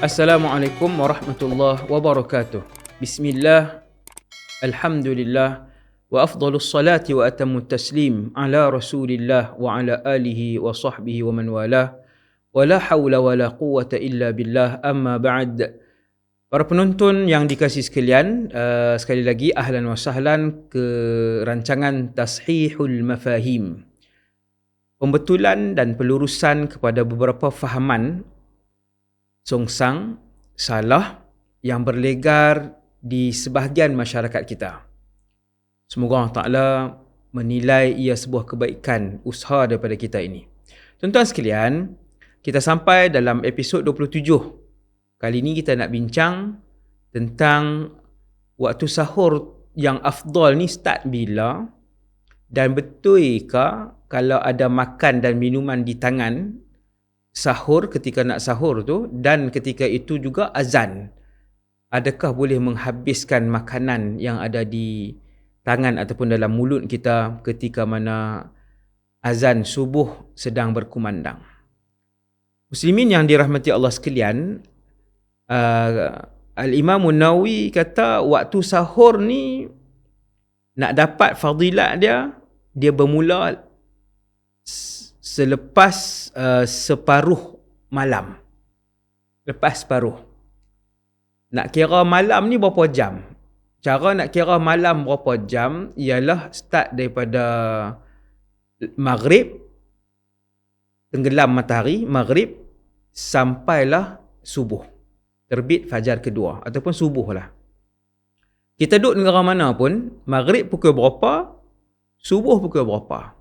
Assalamualaikum warahmatullahi wabarakatuh. Bismillah, alhamdulillah, wa afdalus salati wa atamut taslim ala rasulillah wa ala alihi wa sahbihi wa man walah. Wa la hawla wa la quwwata illa billah, amma ba'd. Para penonton yang dikasihi sekalian, sekali lagi ahlan wa sahlan ke rancangan Tashihul Mafahim. Pembetulan dan pelurusan kepada beberapa fahaman songsang, salah yang berlegar di sebahagian masyarakat kita. Semoga Allah Ta'ala menilai ia sebuah kebaikan usaha daripada kita ini. Tuan-tuan sekalian, kita sampai dalam episod 27. Kali ini kita nak bincang tentang waktu sahur yang afdal ni start bila, dan betulkah kalau ada makan dan minuman di tangan sahur ketika nak sahur tu, dan ketika itu juga azan, adakah boleh menghabiskan makanan yang ada di tangan ataupun dalam mulut kita ketika mana azan subuh sedang berkumandang? Muslimin yang dirahmati Allah sekalian, Al-Imam Nawawi kata waktu sahur ni nak dapat fadilat dia bermula selepas separuh malam. Lepas separuh. Nak kira malam ni berapa jam? Cara nak kira malam berapa jam ialah start daripada maghrib, tenggelam matahari, maghrib, sampailah subuh. Terbit fajar kedua ataupun subuh lah. Kita duduk negara mana pun, maghrib pukul berapa, subuh pukul berapa.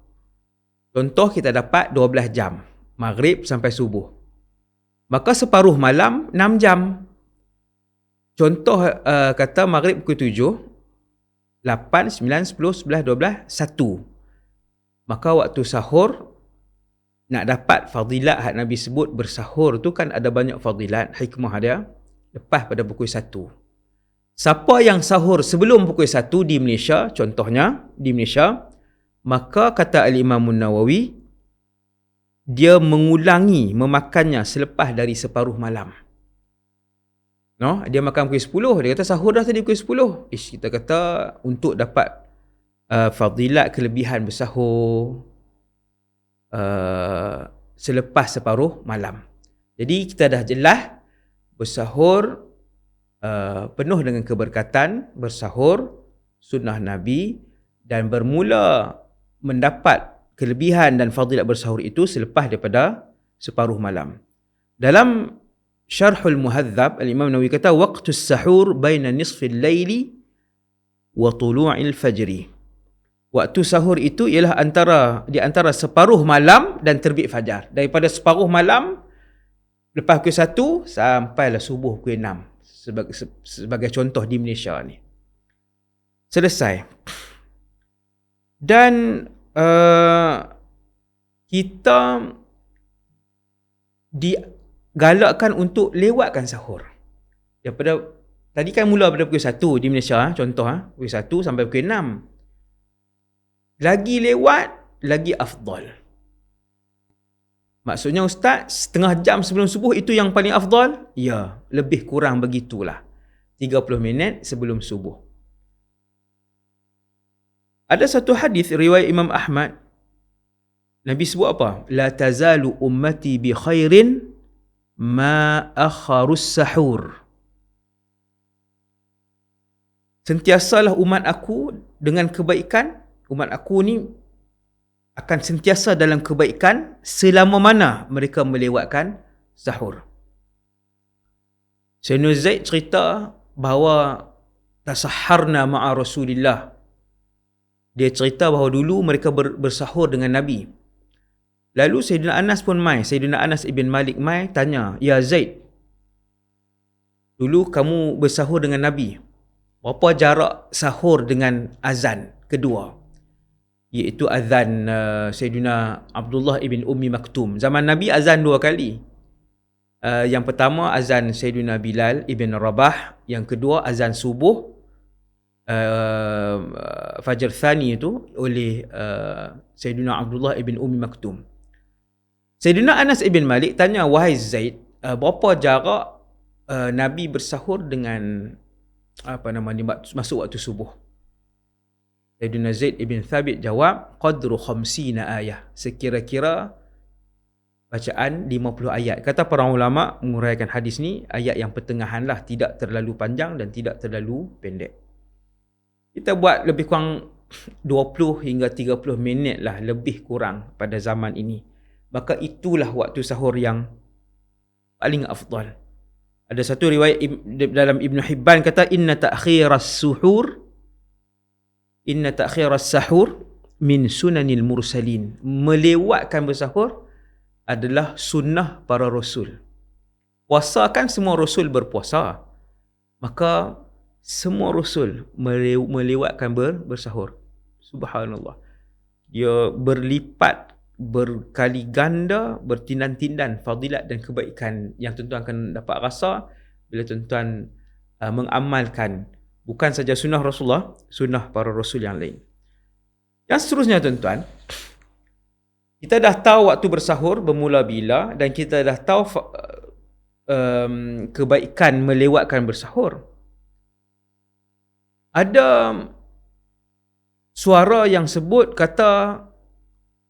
Contoh kita dapat 12 jam. Maghrib sampai subuh. Maka separuh malam 6 jam. Contoh kata maghrib pukul 7, 8, 9, 10, 11, 12, 1. Maka waktu sahur, nak dapat fadilat hak Nabi sebut bersahur tu kan ada banyak fadilat, hikmah dia. Lepas pada pukul 1. Siapa yang sahur sebelum pukul 1 di Malaysia, contohnya di Malaysia, maka kata Al-Imam Nawawi, dia mengulangi memakannya selepas dari separuh malam. No, dia makan pukul 10, dia kata sahur dah tadi pukul 10. Kita kata untuk dapat fadilat kelebihan bersahur selepas separuh malam. Jadi kita dah jelas bersahur penuh dengan keberkatan, bersahur sunnah Nabi, dan bermula mendapat kelebihan dan fadilat bersahur itu selepas daripada separuh malam. Dalam Syarhul Muhadzab, Al-Imam Nawawi kata waqtus sahur baina nisfil laili wa tulu'il fajri. Waktu sahur itu ialah di antara separuh malam dan terbit fajar. Daripada separuh malam lepas pukul 1 sampailah subuh pukul 6. Sebagai contoh di Malaysia ni. Selesai. Dan kita digalakkan untuk lewatkan sahur. Daripada tadi kan mula pada pukul 1 di Malaysia, contoh pukul 1 sampai pukul 6. Lagi lewat, lagi afdal. Maksudnya ustaz, setengah jam sebelum subuh itu yang paling afdal? Ya, lebih kurang begitulah. 30 minit sebelum subuh. Ada satu hadis riwayat Imam Ahmad. Nabi sebut apa? La tazalu ummati bi khairin ma akharus sahur. Sentiasalah umat aku dengan kebaikan. Umat aku ni akan sentiasa dalam kebaikan selama mana mereka melewatkan sahur. Sayyidina Zaid cerita bahawa tasahharna ma'a Rasulillah. Dia cerita bahawa dulu mereka bersahur dengan Nabi. Lalu Sayyidina Anas pun mai. Sayyidina Anas ibn Malik mai tanya, "Ya Zaid, dulu kamu bersahur dengan Nabi. Berapa jarak sahur dengan azan kedua?" Iaitu azan Sayyidina Abdullah ibn Ummi Maktum. Zaman Nabi azan 2 kali. Yang pertama azan Sayyidina Bilal ibn Rabah. Yang kedua azan subuh Fajar Thani itu oleh Sayyidina Abdullah ibn Ummi Maktum. Sayyidina Anas ibn Malik tanya, wahai Zaid, berapa jarak Nabi bersahur dengan masuk waktu subuh. Sayyidina Zaid ibn Thabit jawab, qadru 50 ayah. Sekira-kira bacaan 50 ayat. Kata para ulama menguraikan hadis ni, ayat yang pertengahan lah, tidak terlalu panjang dan tidak terlalu pendek. Kita buat lebih kurang 20 hingga 30 minit lah lebih kurang pada zaman ini. Maka itulah waktu sahur yang paling afdal. Ada satu riwayat dalam Ibn Hibban kata, inna ta'khiras sahur min sunanil mursalin. Melewatkan bersahur adalah sunnah para rasul. Puasa kan semua rasul berpuasa. Maka semua rasul melewatkan bersahur. Subhanallah. Dia berlipat, berkali ganda, bertindan-tindan fadilat dan kebaikan yang tuan-tuan akan dapat rasa bila tuan-tuan mengamalkan bukan saja sunnah Rasulullah, sunnah para rasul yang lain. Yang seterusnya tuan-tuan, kita dah tahu waktu bersahur bermula bila, dan kita dah tahu kebaikan melewatkan bersahur. Ada suara yang sebut kata,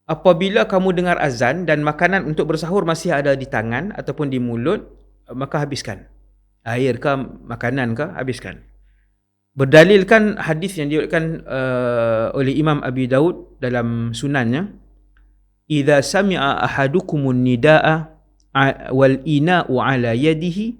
apabila kamu dengar azan dan makanan untuk bersahur masih ada di tangan ataupun di mulut, maka habiskan. Air ke, makanan ke, habiskan. Berdalilkan hadis yang diriwayatkan oleh Imam Abi Daud dalam sunannya, idza sami'a ahadukumun nidaa wal ina'u ala yadihi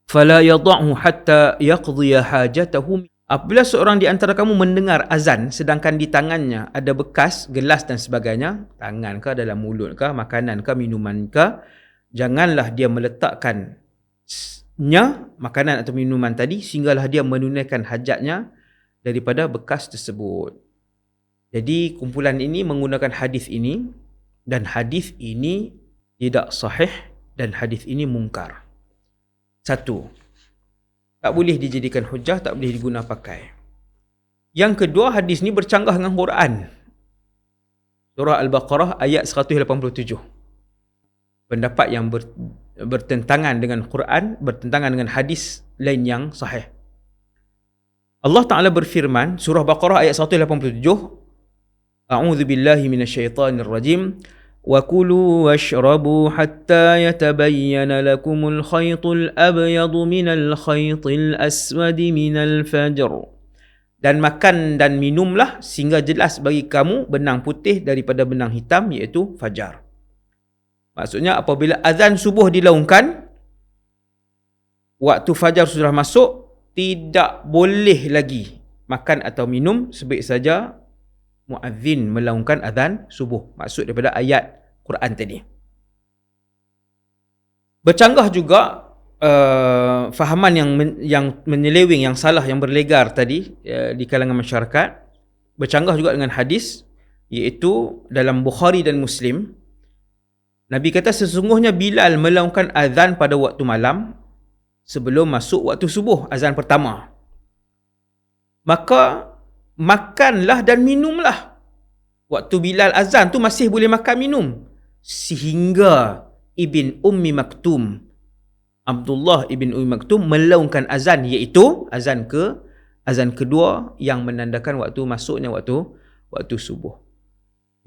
fala yad'hu hatta yaqdiya hajatahu. Apabila seorang di antara kamu mendengar azan sedangkan di tangannya ada bekas gelas dan sebagainya, tangan ke, dalam mulut ke, makanan ke, minuman ke, janganlah dia meletakkannya, makanan atau minuman tadi, sehinggalah dia menunaikan hajatnya daripada bekas tersebut. Jadi kumpulan ini menggunakan hadis ini, dan hadis ini tidak sahih dan hadis ini mungkar. Satu, tak boleh dijadikan hujah, tak boleh diguna pakai. Yang kedua, hadis ni bercanggah dengan Quran. Surah Al-Baqarah ayat 187. Pendapat yang bertentangan dengan Quran, bertentangan dengan hadis lain yang sahih. Allah Ta'ala berfirman, surah Baqarah ayat 187, A'udzu billahi minasyaitanir rajim. وَكُلُوا وَاشْرَبُوا حَتَّى يَتَبَيَّنَ لَكُمُ الْخَيْطُ الْأَبْيَضُ مِنَ الْخَيْطِ الْأَسْوَدِ مِنَ الْفَجْرِ. Dan makan dan minumlah sehingga jelas bagi kamu benang putih daripada benang hitam, iaitu fajar. Maksudnya apabila azan subuh dilaungkan, waktu fajar sudah masuk, tidak boleh lagi makan atau minum, sebaik saja muazzin melaungkan azan subuh. Maksud daripada ayat Quran tadi. Bercanggah juga fahaman yang menyeleweng, yang salah, yang berlegar tadi di kalangan masyarakat. Bercanggah juga dengan hadis, iaitu dalam Bukhari dan Muslim. Nabi kata sesungguhnya Bilal melaungkan azan pada waktu malam sebelum masuk waktu subuh, azan pertama. Maka makanlah dan minumlah. Waktu Bilal azan tu masih boleh makan minum. Sehingga Ibn Ummi Maktum, Abdullah Ibn Ummi Maktum melaungkan azan, iaitu azan kedua yang menandakan waktu masuknya waktu subuh.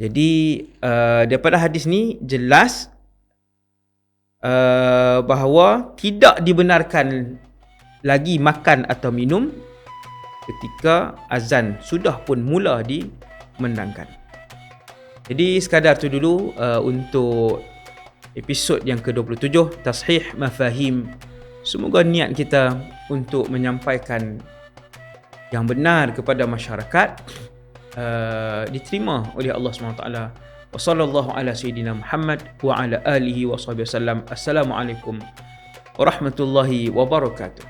Jadi daripada hadis ni jelas bahawa tidak dibenarkan lagi makan atau minum ketika azan sudah pun mula dikumandangkan. Jadi sekadar tu dulu untuk episod yang ke-27, Tashih Mafahim. Semoga niat kita untuk menyampaikan yang benar kepada masyarakat diterima oleh Allah SWT. Wa sallallahu ala sayyidina Muhammad wa ala alihi wa sahbihi wasallam. Assalamualaikum warahmatullahi wabarakatuh.